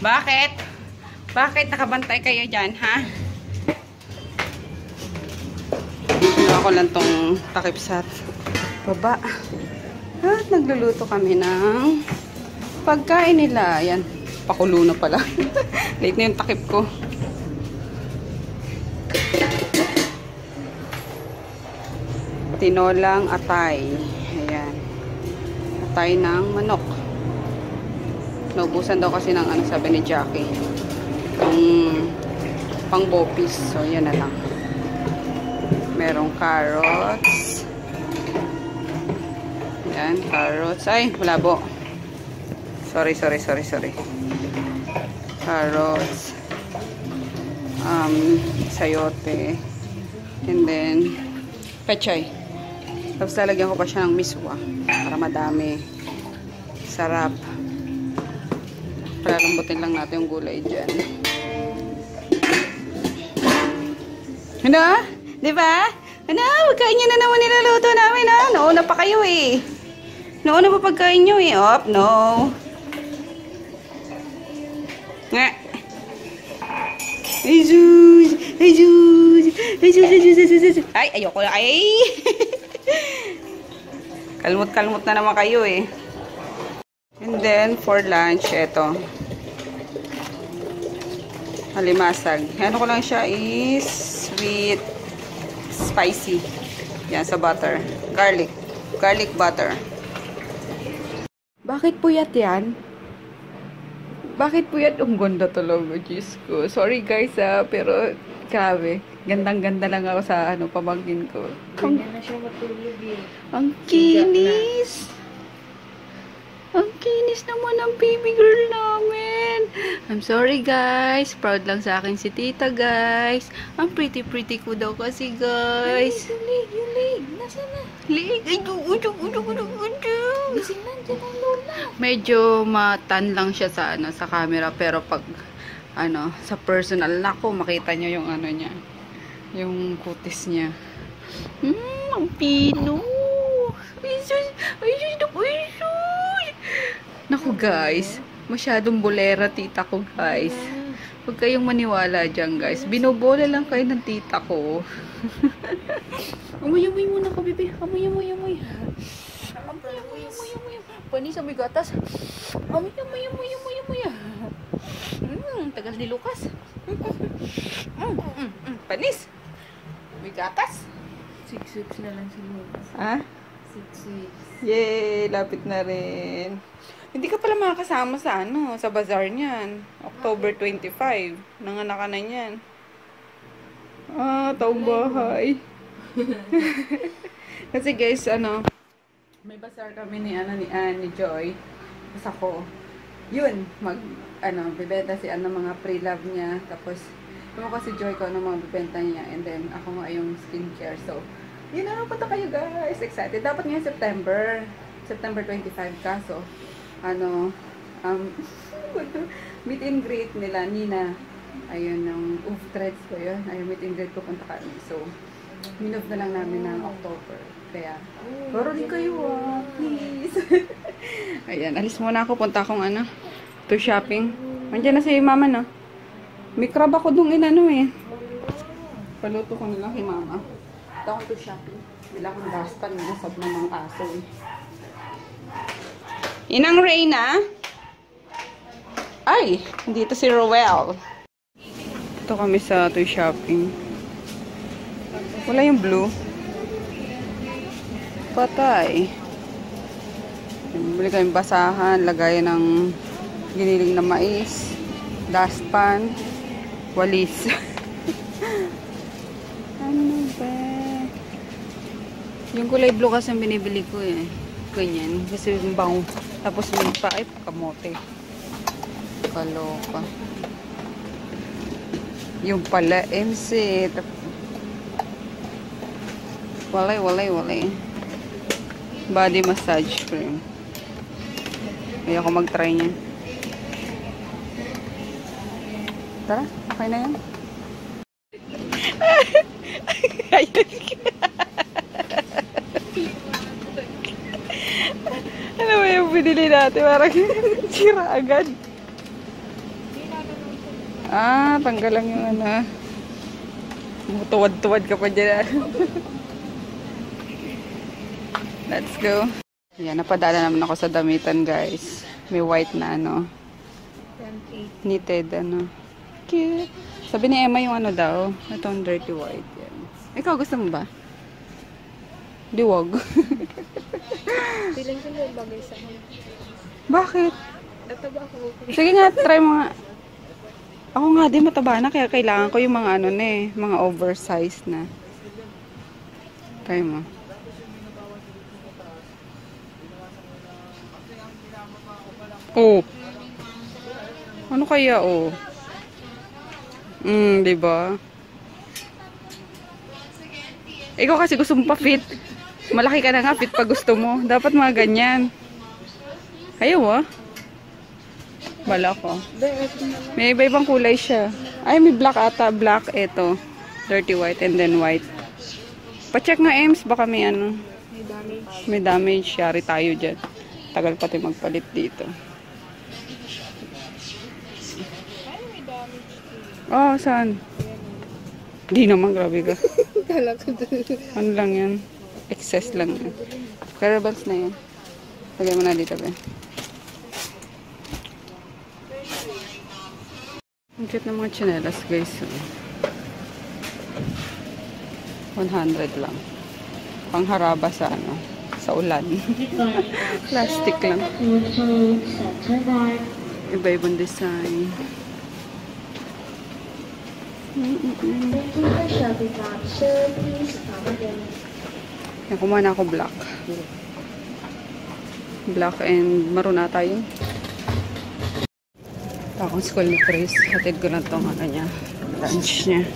Bakit? Bakit nakabantay kayo dyan, ha? Ako lang tong takip sa baba. At nagluluto kami ng pagkain nila. Ayan, pakulo na pala. Late na yung takip ko. Tinolang atay. Ayan. Atay ng manok. Naubusan daw kasi ng ano, sabi ni Jackie. Pang bopis. So, yan na lang. Merong carrots. Yan, carrots. Ay, malabo. Sorry. Carrots. Sayote. And then, pechay. Tapos lalagyan ko pa siya ng miswa. Para madami. Sarap. Palalambutin lang natin yung gulay dyan. Ano? Diba? Ano? Pagkain nyo na naman niluluto namin, ha? Nauna pa kayo, eh. Nauna pa pagkain nyo, eh. Op, no. Nga. Ay, sus! Ay, sus! Ay, sus! Ay, ayoko na. Ay! Kalmot-kalmot na naman kayo, eh. And then, for lunch, eto. Halimasag. Ano ko lang siya is sweet, spicy. Yan, sa butter. Garlic. Garlic butter. Bakit puyat yan? Bakit puyat? Ang ganda talaga, Diyos ko. Sorry guys, pero grabe. Gandang-ganda lang ako sa pamangkin ko. Ganyan na siya matulog, eh. Ang kinis! Ang kinis naman ng baby girl namin. I'm sorry guys. Proud lang sa akin si tita guys. Ang pretty ko daw kasi guys. Yung leg. Nasaan na? Leg. Ay, udog. Gising na, dyan ang lola. Medyo matan lang siya sa sa camera. Pero pag sa personal nako, makita nyo yung niya. Yung kutis niya. Ang pino. Naku guys, masyadong bolera tita ko guys. Huwag kayong maniwala dyan guys. Binobola lang kayo ng tita ko. Amoy muna ko, bebe. Amoy. Panis, amoy gatas. Amoy. Tagal ni Lucas. Panis. Amoy gatas. 6 weeks na lang si Lucas. Ha? 6 weeks. Yay! Lapit na rin. Hindi ka pala makakasama sa sa bazaar niyan. October 25. Nanganak ka na niyan. Taong bahay. Kasi guys, may bazaar kami ni Joy. Tapos ako, yun, bibenta si mga pre-love niya. Tapos, ko si Joy ko mga bibenta niya. And then, ako nga yung skincare. So, yun punta kayo guys. Excited. Dapat ngayon September 25 kaso. Meet and greet nila, Nina. Ayun, ng threads ko yun. Ayun, meet and greet pupunta kami. So, minove na lang namin ng October. Kaya, laro din kayo please. Ayan, alis muna ako. Punta akong to shopping. Andiyan na si mama, no? May crab ako dong Paluto ko nila kay mama. Punta akong to shopping. Bila akong daspan. Nasab na ng aso Inang Reyna. Ay, dito si Roel. Ito kami sa toy shopping. Wala yung blue. Patay. Bili kayong basahan, lagayan ng giniling na mais, dustpan, walis. Ano ba? Yung kulay blue kasi ang binibili ko Ganyan. Kasi yung bango. Tapos may kamote. Kaloka. Yung pala, MC. Walay. Body massage cream. Ayaw ko mag-try niyan. Tara, okay na yan. Ano ba yung binili natin? Parang sira agad. Ah, tanggal lang yung ano. Tuwad-tuwad ka pa dyan. Let's go. Yan, napadala naman ako sa damitan, guys. May white na ano. Knitted, ano. Cute. Sabi ni Emma yung ano daw. Itong dirty white. Yan. Ikaw, gusto mo ba? Diwag. Feeling ko na bagay sa akin. Bakit? Nataba ako. Sige nga, try mo nga. Ako nga din mataba na, kaya kailangan ko yung mga ano na eh, mga oversized na. Try mo. Oh. Ano kaya oh? Diba? Ikaw kasi gusto mo pa fit. Malaki ka na nga, fit pa gusto mo. Dapat mga ganyan. Ayaw ah. Bala ko. May iba-ibang kulay siya. Ay, may black ata. Black, eto. Dirty white and then white. Pa-check nga, Ems. Baka may ano. May damage. May damage. Yari tayo dyan. Tagal pati magpalit dito. Ay, may damage. Oh, saan? Di naman, grabe ka. Kala ko doon. Ano lang yan? Excess lang yan. Carabals na yan. Lagay mo na dito, be. Ang cute ng mga tsinelas, guys. 100 lang. Pangharaba sa ano, sa ulan. Plastic lang. Iba-ibang design. Yan, kumuha na ako black. Black and maroon na tayo. Akong school ni Chris. Hatid ko na itong ano niya. Lunch niya.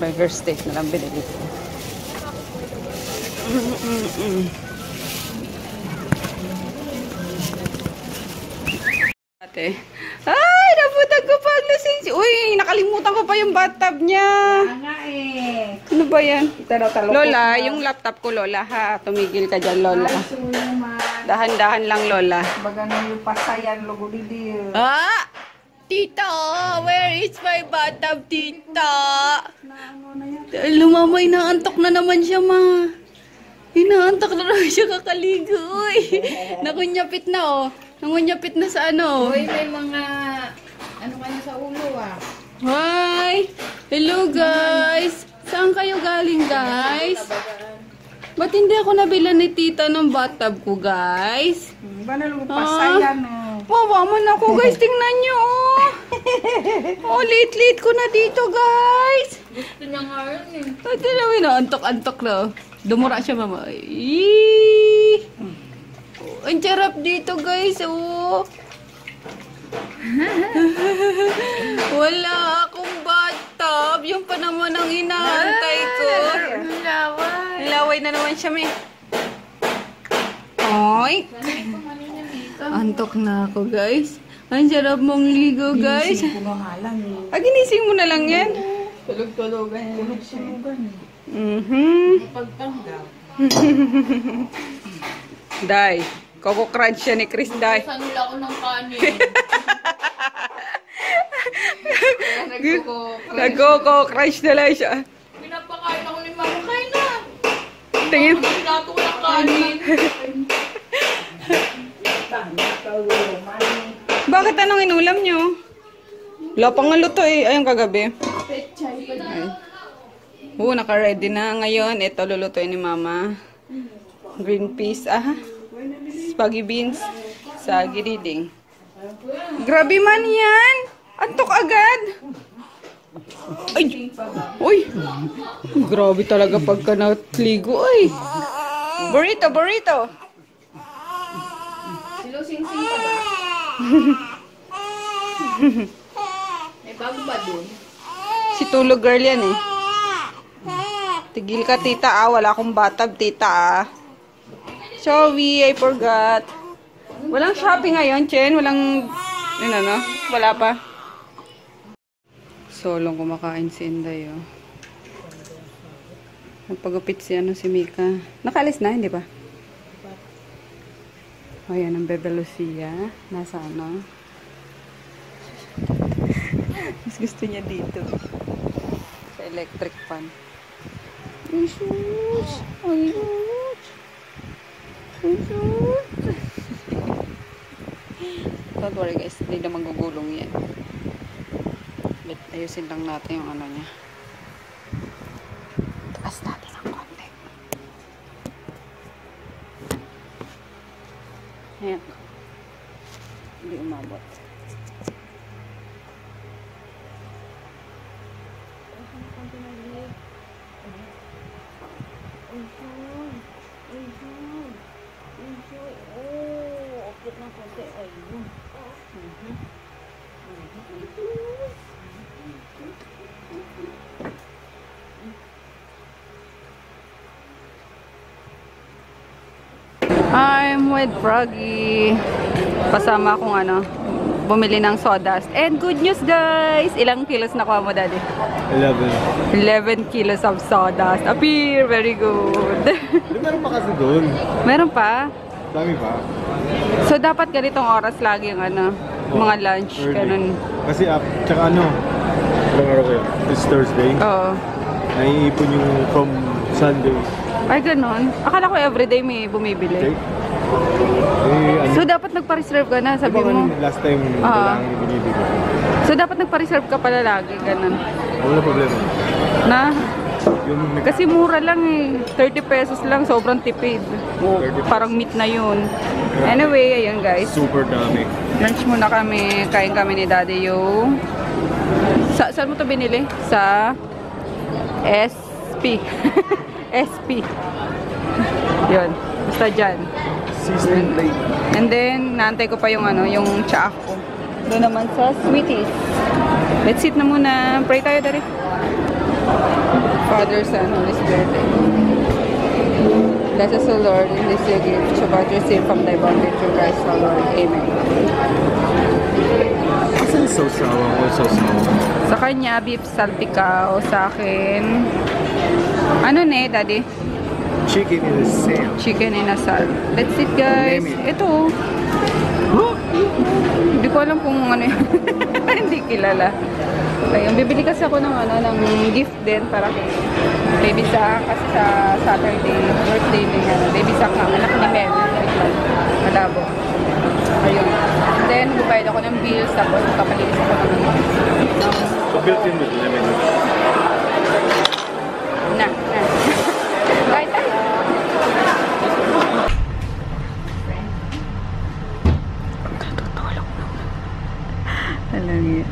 Burger steak na lang binili ko. Ate. Ay! Nabutan ko pa ang lasing. Uy! Nakalimutan ko pa yung bathtub niya. Nga eh. Ano ba yan? Talo-talo Lola, yung laptop ko, Lola, ha? Tumigil ka dyan, Lola. Dahan-dahan lang, Lola. Baga na yung pasayan, logo didir. Ah! Tita! Where is my bathtub, tita? Lumamay, naantok na naman siya, ma. Inaantok na naman siya kakaligo. Uy! Nakunyapit na, oh. Nakunyapit na sa ano. Uy, may mga ano kayo sa ulo ah. Hi! Hello, guys! Saan kayo galing, guys? Ba't hindi ako nabila ni tita ng bathtub ko, guys? Ba na lupa pasayan oh. Wawaman ako, guys. Tingnan nyo, oh. Oh, late-late ko na dito, guys. Gusto niya nga yun eh. Ito na, antok-antok na. Dumura siya, mama. Eee! Ang sarap dito, guys, oh. Wala akong bathtub. Yung pa naman ang inaantay ko. Laway. Laway na naman siya, may. Oy! Antok na ako, guys. Ang sarap mong ligo, guys. Ginising ko na lang eh. Ah, ginising mo na lang yan? Tulog-tulogan. Tulog-tulogan Mhm. Pagtanggap. Day. Coco Crunch siya ni Chris, Day. Saan nila ako ng kanin? Nag-Coco Crunch na lang siya. Pinapakain ako ni Mama. Kain na! Tingin. Plato ko ng kanin. Bakit anong inulam nyo? Wala pang luto eh. Ayun kagabi. Ay. Naka-ready na ngayon. Ito lulutuin ni Mama. Green peas. Spaghetti beans sa giriding. Grabe man yan. Antok agad. Ay. Uy. Grabe talaga pagka natligo. Ay. Burrito, burrito. Silusing-sing pa ba? May bago ba dun? Si Tulog girl yan eh. Tigil ka tita wala akong bathtub tita Sorry, I forgot. Walang shopping ngayon, Chen. Walang, wala pa. Solong kumakain si Inday, oh. Nagpagupit si Mika. Nakaalis na, hindi ba? Ayan ang Bebe Lucia. Nasa ano? Mas gusto niya dito. Sa electric fan. Ay, sus! Ay, sus! Ay, sus! Don't worry guys, hindi na magugulong yan. But ayusin lang natin yung ano niya. Taas natin ang konti. Ayan. Hindi umabot. I'm with Froggy. Pasama akong ano, bumili ng sodas. And good news guys! Ilang kilos nakuha mo, Daddy? 11 kilos of sawdust. Appear! Very good. Meron pa kasi doon. Meron pa? Dami pa. So, dapat ganitong oras lagi yung ano, mga lunch. Early. Ganun. Kasi tsaka ano, ilang araw kayo? It's Thursday. Oo. Naiipon yung from Sunday. Ay, ganun. Akala ko everyday may bumibili. Okay? Ano? So, dapat nagpa-reserve ka na, sabi Diba mo? last time, kailangan yung binibili. So, dapat nagpa-reserve ka pala lagi, ganun. Wala problema. Na? Yung Kasi mura lang eh. 30 pesos lang, sobrang tipid. Oh, 30 pesos. parang meat na yun. Anyway, ayun guys. super dami. Lunch muna kami. Kain kami ni Daddy yung... Saan mo to binili? Sa... SP. SP. Yun. Basta dyan. Seasoning plate. And then, naantay ko pa yung ano, yung tsaak ko. Doon naman sa Sweeties. Let's sit na muna. Pray tayo, Daddy. Father, Son, Holy Spirit. Bless us, O Lord, in this your gift. Shabbat receive from thy bounty through Christ our Lord. Amen. Asan yung sausawa ko? Sausawa. Sa kanya, beef salpicao. Sa akin, ano ne, Daddy? Chicken in a sand. Chicken in a salt. Let's eat, guys. Ito. Hindi ko alam kung ano yun. Hindi kilala. Ayun, bibili kasi ako ng ano, ng gift din para kay Baby Zach kasi sa Saturday, birthday din ano. Baby Zach nga, anak ni Mel. Malabo. Ayun. Then, bubayad ako ng bills, tapos kapalinis ako ng ano. So built in with lemon. Na. Kahit tayo. Katutulog na. Alam niya.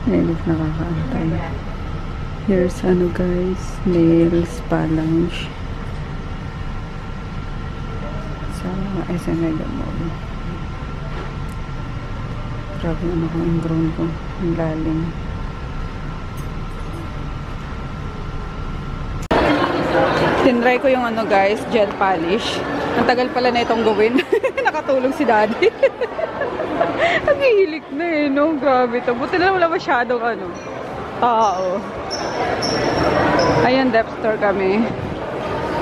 Nailip nakakaantay. Here's ano guys, nails spa lounge sa SM Mega Mall. Grabe ano ko yung grown ko. Ang lalim. Tinry ko yung ano guys, gel polish. Ang tagal pala na itong gawin. Nakatulong si Daddy. Ang hihilik na eh, no? Grabe to. Buti na wala masyadong ano, tao. Ayun, depth store kami.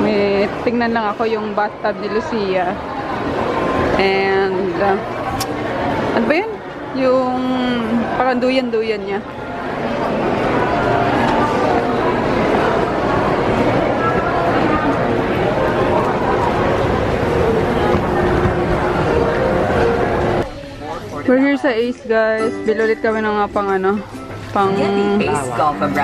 May tingnan lang ako yung bathtub ni Lucia. And, ano ba yun? Yung parang duyan-duyan niya. We're here sa Ace guys. Bilulit kami ng nga pang ano, pang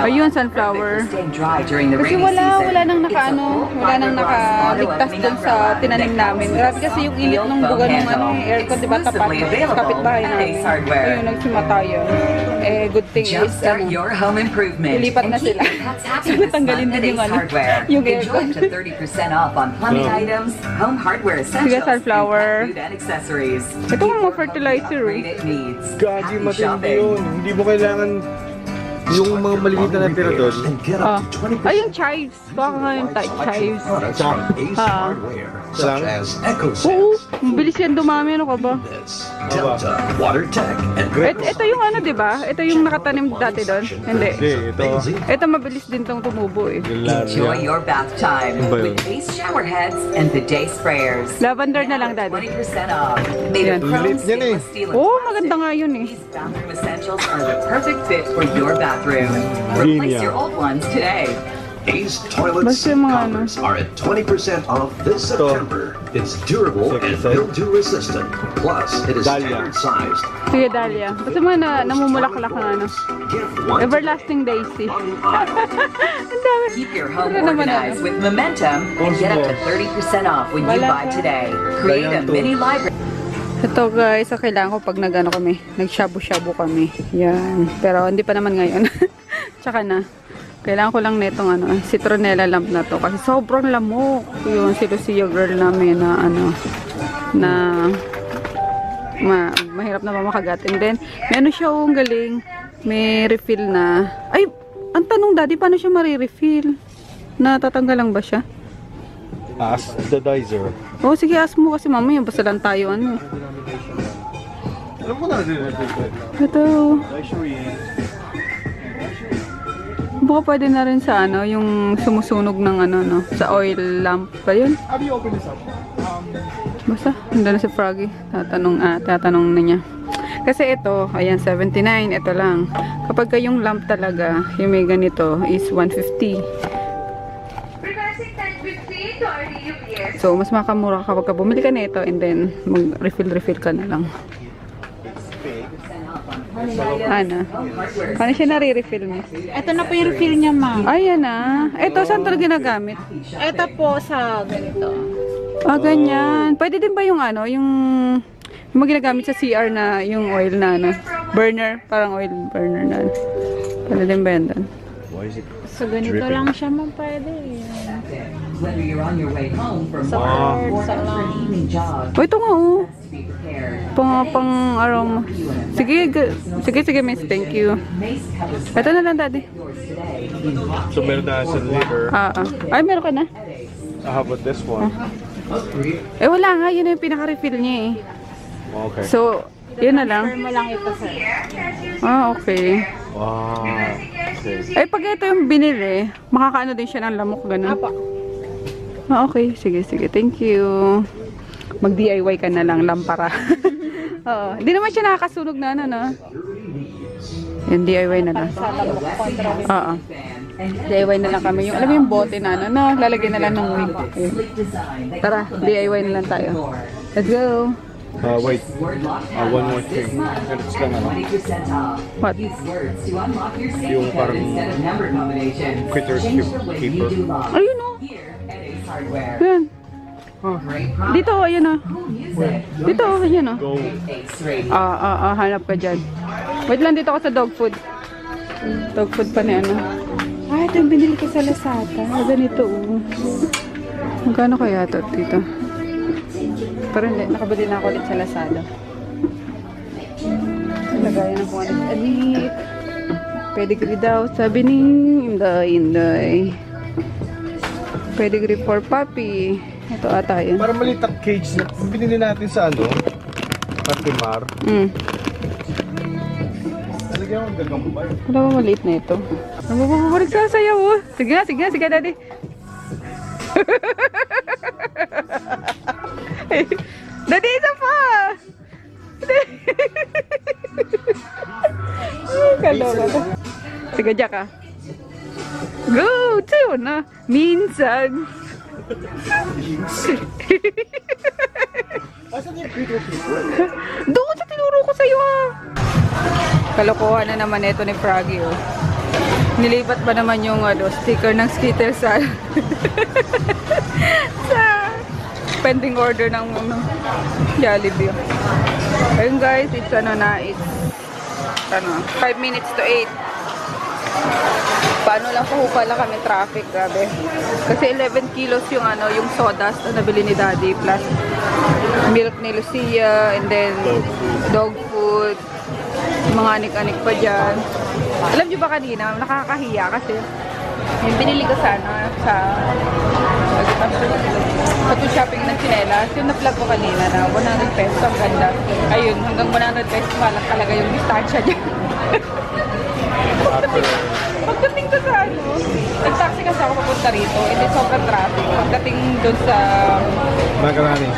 ayun, sunflower. Kasi wala nang nakaano, wala nang nakaligtas dun sa tinanim namin. Grabe kasi yung init ng buga ng ano, aircon, diba tapat sa kapitbahay namin. Ayun, nagsimatayan. Eh, good thing is, ano, ilipat na sila. So, natanggalin din yung ano, yung aircon. Sige, sunflower. Ito ang mga fertilizer. Gagi, matindi yun. Hindi mo kailangan Yung mga maliliit na natira doon. Oh. Ay, yung chives. Baka nga yung chives. Oo, mabilis yan dumami. Ano ka ba? Ito yung ano, diba? Ito yung nakatanim dati doon. Hindi. Ito mabilis din tong tumubo eh. Enjoy your bath time with Ace shower heads and bidet sprayers. Lavender na lang, Daddy. 20% off. Made of chrome stainless steel and Oh, maganda nga yun eh. These bathroom essentials are the perfect fit for your bathroom. Replace your old ones today. Ace toilet seat covers are at 20% off this September. It's durable and mildew resistant. Plus, it is standard sized. Sige, Dahlia. Basta mo na namumulaklak ng ano. Everlasting Daisy. Ang dami. Keep your home organized with Momentum and get up to 30% off when you buy today. Create a mini library. Ito guys, so kailangan ko pag kami, nag-shabu-shabu kami. Yan. Pero hindi pa naman ngayon. Tsaka na. Kailangan ko lang netong ano, citronella lamp na to kasi sobrang lamok. Yung si Lucia girl namin na ano na mahirap na makagat. And then, may ano siya ang galing, may refill na. Ay, ang tanong Daddy, paano siya marirefill? Natatanggal lang ba siya? Ask the dizer. Oh, sige, ask mo kasi mamaya basta lang tayo ano. Alam ko na rin. Ito. Baka pwede na rin sa ano, yung sumusunog ng ano, no? Sa oil lamp ba yun? How do you open this up? Basta, hindi na si Froggy. Tatanong na niya. Kasi ito, ayan, 79. Ito lang. Kapag yung lamp talaga, yung may ganito, is 150. So, mas makamura kapag bumili ka nito and then mag-refill ka na lang. Ano? Paano siya nare-refill mo? Ito na po yung refill niya, ma'am. Ayan na. Ito, saan talaga ginagamit? Ito po sa ganito. Ah, ganyan. Pwede din ba yung ano, yung ginagamit sa CR na yung oil na ano? Burner, parang oil burner na ano. Pwede din ba yan doon? So ganito lang siya, ma'am, pwede. Whether you're on your way home from Sa work car, or sa for an lang. evening jog, Oh, ito nga oh. be prepared. Pang aroma. Sige, miss. Thank you. Mace covers Ito na lang, Daddy. yours today. So meron na sa liter. Ay, meron ka na? How about this one? Eh, wala nga. Yun yung pinaka-refill niya eh. Okay. So, yun na lang. Mo lang ito, sir. Ah, okay. Wow. Okay. Eh, pag ito yung binili, makakaano din siya ng lamok, ganun. Apo. Ah, okay. Sige. Thank you. Mag-DIY ka na lang, lampara. Oo. Hindi naman siya nakakasunog na ano, no? Yung DIY na lang. Sa lamok kontra. Oo. DIY na lang kami. Yung, alam mo yung bote na ano, na lalagyan na lang ng wig. Ayun. Tara, DIY na lang tayo. Let's go. Wait. One more thing. Ganito lang ano. 20% off. What? Use words to unlock your savings Yung parang instead of number combinations. critter Change the way keeper. you do love. Ayun o. Here at Ace Hardware. Yan. Great product. Dito, ayun o. Music. Dito, ayun o. Go. Ace Radio. Hanap ka dyan. Wait lang, dito ako sa dog food. Dog food pa na ano. Ah, ito yung binili ko sa Lazada. Ganito o. Magkano kaya ito dito? Pero hindi, nakabili na ako ulit sa Lazada. Lagayan na kung ano. Alit. Pedigree daw, sabi ni Inday. Pedigree for puppy. Ito ata yun. Para maliit ang cage na binili natin sa ano? Patimar. Talagyan ko ang gagambay. Wala ba maliit na ito? Nagbabalik sa sayaw oh. Sige nga, Daddy. Daddy, isa pa! Kaloka ka. Sige, Jack ah. Go! Tayo na. Minsan. Asan yung critter keeper? Doon sa tinuro ko sa'yo ah. Kalokohan na naman ito ni Froggy oh. Nilipat ba naman yung sticker ng Skittles sa pending order ng Jollibee. Ayun guys, it's it's 5 minutes to 8. Paano lang po pala kami traffic, grabe. Kasi 11 kilos yung yung sodas na nabili ni Daddy plus milk ni Lucia and then dog food. Mga anik-anik pa dyan. Alam niyo ba kanina, nakakahiya kasi yung binili ko sana sa two shopping ng chinelas, yung na-vlog ko kanina na 100 pesos, ang ganda. Ayun, hanggang 100 pesos malang talaga yung distansya niya. Pagdating ko sa ano, nag-taxi kasi ako papunta rito, hindi sobrang traffic. Pagdating doon sa... Macaroni.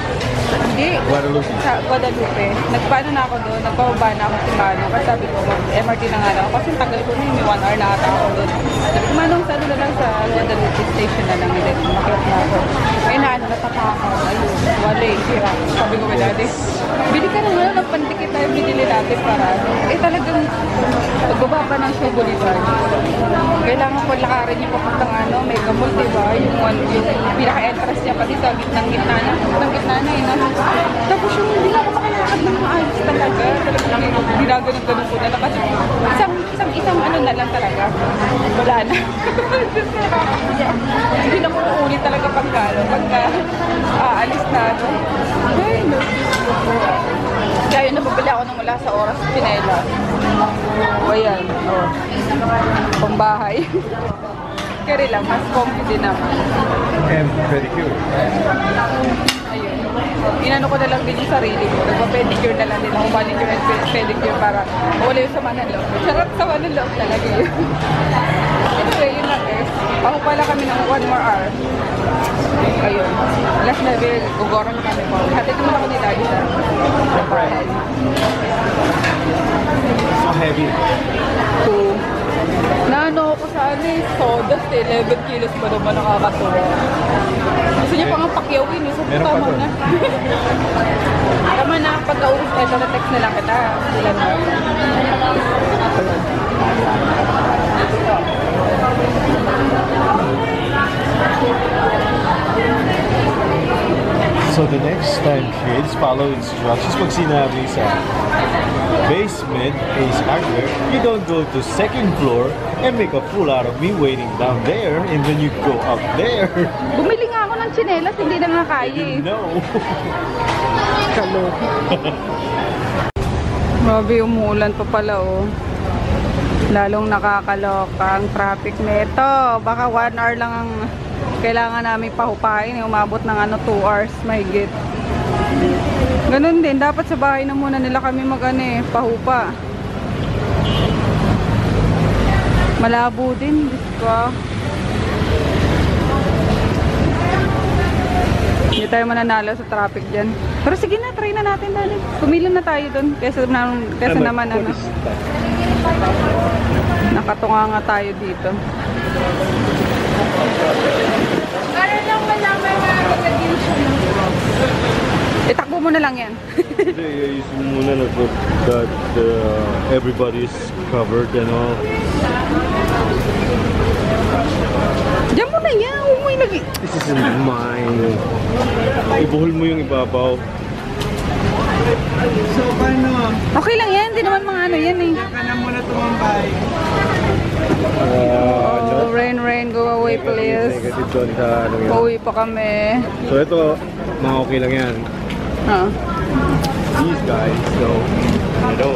Hindi. Guadalupe. Sa Guadalupe. Nagpaano na ako doon, nagpababa na ako si Mano. Kasi sabi ko, MRT na nga lang ako. Kasi tagal ko na yun, may 1 hour na ata ako doon. Sabi ko, Manong, sa ano na lang sa Guadalupe station na lang. Hindi, makit na ako. May naano, natapa ako. Ayun, wala eh, sira. Sabi ko kay daddy, bili ka naman ng pandikit tayo binili natin para. Eh talagang, pagbaba pa ng Show Bolivar. Kailangan ko lakarin yung papuntang ano, may gamol, diba? Yung pinaka-entrance niya, pati sa gitna na. Ng gitna na, yun. Tapos yung hindi na ako makalakad ng maayos talaga. Talagang ginaganon-ganon ko na lang. Kasi isang ano na lang talaga. Wala na. Hindi na ko uulit talaga pagka aalis na ako. Ay, no. Kaya yun, napabili ako ng wala sa oras pinela. O ayan, o. Pambahay. Kaya lang, mas comfy din naman. And pedicure. Ayun. Inano ko na lang din yung sarili ko. Nagpa-pedicure na lang din ako. Manicure and pedicure para wala yung sama ng loob. Sarap sama ng loob talaga yun. Anyway, yun lang guys. Ako pala kami ng 1 more hour. Ayun. Last level, gugorong na kami po. Hatid naman ako ni Daddy sa bahay. So heavy. So, naano ako sa ano eh, sodas eh, 11 kilos pa naman nakakatuwa. Gusto niya pang pakyawin eh, so Meron pa tama doon. na. Tama na, pagka-uwi, eto na text na lang kita. Sila na. So the next time, kids, follow instructions. Pag sinabi sa basement is hardware, you don't go to second floor and make a fool out of me waiting down there and then you go up there. Bumili nga ako ng tsinelas, hindi na nga kaya eh. No. Kaloki. Grabe, umuulan pa pala oh. Lalong nakakaloka ang traffic nito. Baka 1 hour lang ang kailangan namin pahupain. Umabot ng ano 2 hours mahigit. Ganun din, dapat sa bahay na muna nila kami pahupa. Malabo din, Diyos ko. Hindi tayo mananalo sa traffic dyan. Pero sige na, try na natin dali. Pumila na tayo dun. Kesa naman ano. Nakatunga nga tayo dito. Para lang malaman na nag-addition. Itakbo mo na lang yan. Isip muna na that everybody's covered and all. Diyan mo na yan. Huwag mo ilagay. This isn't mine. Ibuhol mo yung ibabaw. So, paano? Okay lang yan. Hindi naman mga ano yan eh. Ka na muna tumambay. Oh, rain, go away please. Negative doon sa ano yun. Pauwi pa kami. So ito, mga okay lang yan. Ah. These guys, so, you know,